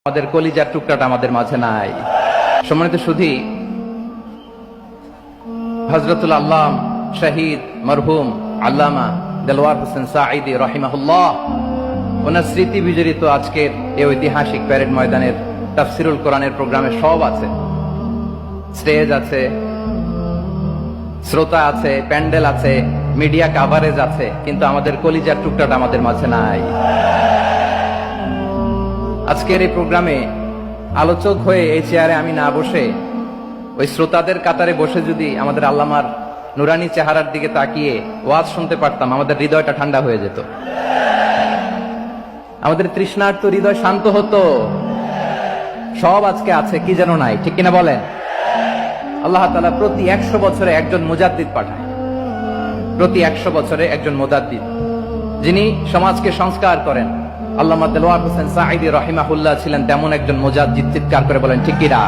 আমাদের কলিজার টুকরাটা আমাদের মাঝে নাই। সম্মানিত সুধী, হযরতুল আল্লাম শহীদ মরহুম আল্লামা দেলওয়ার হোসেন সাঈদী রাহিমাহুল্লাহ, ওনার স্মৃতি বিজড়িত আজকের এই ঐতিহাসিক প্যারেড ময়দানের তাফসিরুল কোরআনের প্রোগ্রামে সব আছে। স্টেজ আছে, শ্রোতা আছে, প্যান্ডেল আছে, মিডিয়া কাভারেজ আছে, কিন্তু আমাদের কলিজার টুকরাটা আমাদের মাঝে নাই। আজকের এই প্রোগ্রামে আলোচক হয়ে এই চেয়ারে আমি না বসে ওই শ্রোতাদের কাতারে বসে যদি আমাদের আল্লামার নুরানি চেহারার দিকে তাকিয়ে ওয়াজ শুনতে পারতাম, আমাদের হৃদয়টা ঠান্ডা হয়ে যেত, আমাদের তৃষ্ণার্ত হৃদয় শান্ত হতো। সব আজকে আছে, কি যেন নাই, ঠিক কিনা বলেন? আল্লাহ তাআলা প্রতি 100 বছরে একজন মুজাদ্দিদ পাঠায়, প্রতি 100 বছরে একজন মুজাদ্দিদ, যিনি সমাজকে সংস্কার করেন। আল্লামা দেলওয়ার হোসেন সাঈদী রাহিমাহুল্লাহ ছিলেন তেমন একজন মুজাদ্দিদ। চিৎকার করে বলেন ঠিক কিনা?